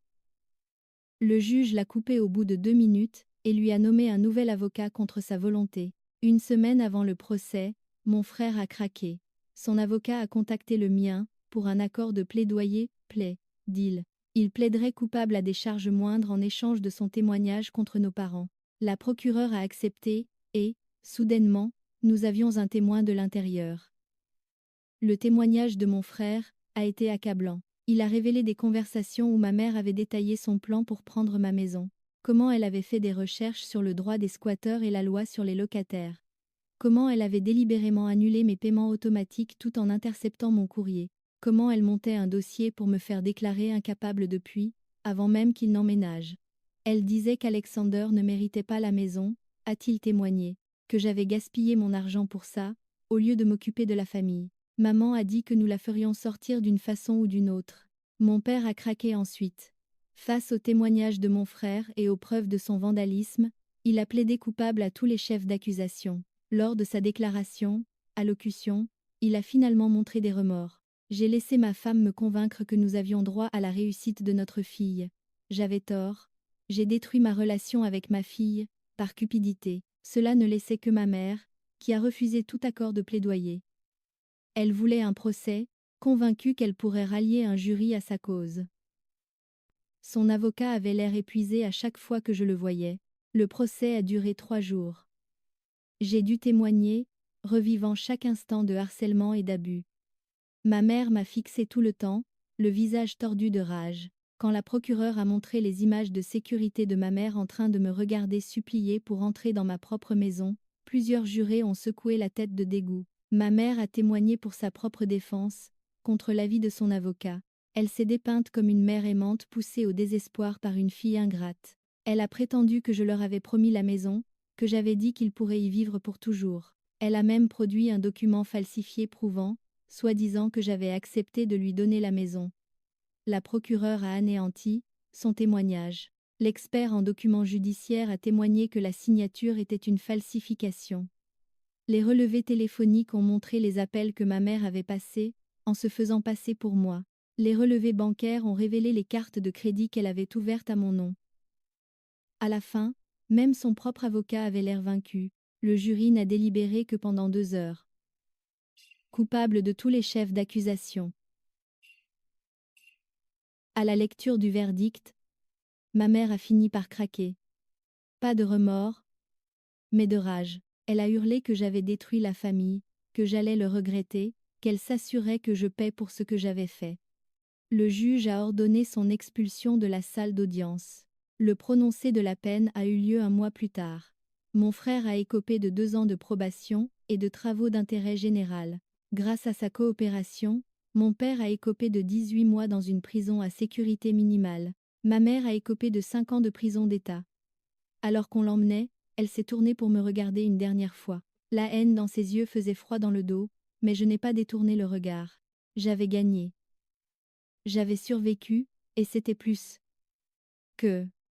Le juge l'a coupée au bout de 2 minutes et lui a nommé un nouvel avocat contre sa volonté. 1 semaine avant le procès, mon frère a craqué. Son avocat a contacté le mien pour un accord de plaidoyer, deal. Il plaiderait coupable à des charges moindres en échange de son témoignage contre nos parents. La procureure a accepté, et, soudainement, nous avions un témoin de l'intérieur. Le témoignage de mon frère a été accablant. Il a révélé des conversations où ma mère avait détaillé son plan pour prendre ma maison. Comment elle avait fait des recherches sur le droit des squatteurs et la loi sur les locataires. Comment elle avait délibérément annulé mes paiements automatiques tout en interceptant mon courrier. Comment elle montait un dossier pour me faire déclarer incapable depuis, avant même qu'il n'emménage. Elle disait qu'Alexander ne méritait pas la maison, a-t-il témoigné, que j'avais gaspillé mon argent pour ça, au lieu de m'occuper de la famille. Maman a dit que nous la ferions sortir d'une façon ou d'une autre. Mon père a craqué ensuite. Face aux témoignages de mon frère et aux preuves de son vandalisme, il a plaidé coupable à tous les chefs d'accusation. Lors de sa déclaration, allocution, il a finalement montré des remords. J'ai laissé ma femme me convaincre que nous avions droit à la réussite de notre fille. J'avais tort. J'ai détruit ma relation avec ma fille, par cupidité. Cela ne laissait que ma mère, qui a refusé tout accord de plaidoyer. Elle voulait un procès, convaincue qu'elle pourrait rallier un jury à sa cause. Son avocat avait l'air épuisé à chaque fois que je le voyais. Le procès a duré 3 jours. J'ai dû témoigner, revivant chaque instant de harcèlement et d'abus. Ma mère m'a fixé tout le temps, le visage tordu de rage. Quand la procureure a montré les images de sécurité de ma mère en train de me regarder supplier pour entrer dans ma propre maison, plusieurs jurés ont secoué la tête de dégoût. Ma mère a témoigné pour sa propre défense, contre l'avis de son avocat. Elle s'est dépeinte comme une mère aimante poussée au désespoir par une fille ingrate. Elle a prétendu que je leur avais promis la maison, que j'avais dit qu'ils pourraient y vivre pour toujours. Elle a même produit un document falsifié prouvant, soi-disant que j'avais accepté de lui donner la maison. La procureure a anéanti son témoignage. L'expert en documents judiciaires a témoigné que la signature était une falsification. Les relevés téléphoniques ont montré les appels que ma mère avait passés, en se faisant passer pour moi. Les relevés bancaires ont révélé les cartes de crédit qu'elle avait ouvertes à mon nom. À la fin, même son propre avocat avait l'air vaincu. Le jury n'a délibéré que pendant 2 heures. Coupable de tous les chefs d'accusation. À la lecture du verdict, ma mère a fini par craquer. Pas de remords, mais de rage. Elle a hurlé que j'avais détruit la famille, que j'allais le regretter, qu'elle s'assurait que je paie pour ce que j'avais fait. Le juge a ordonné son expulsion de la salle d'audience. Le prononcé de la peine a eu lieu 1 mois plus tard. Mon frère a écopé de 2 ans de probation et de travaux d'intérêt général. Grâce à sa coopération, mon père a écopé de 18 mois dans une prison à sécurité minimale. Ma mère a écopé de 5 ans de prison d'État. Alors qu'on l'emmenait, elle s'est tournée pour me regarder une dernière fois. La haine dans ses yeux faisait froid dans le dos, mais je n'ai pas détourné le regard. J'avais gagné. J'avais survécu, et c'était plus que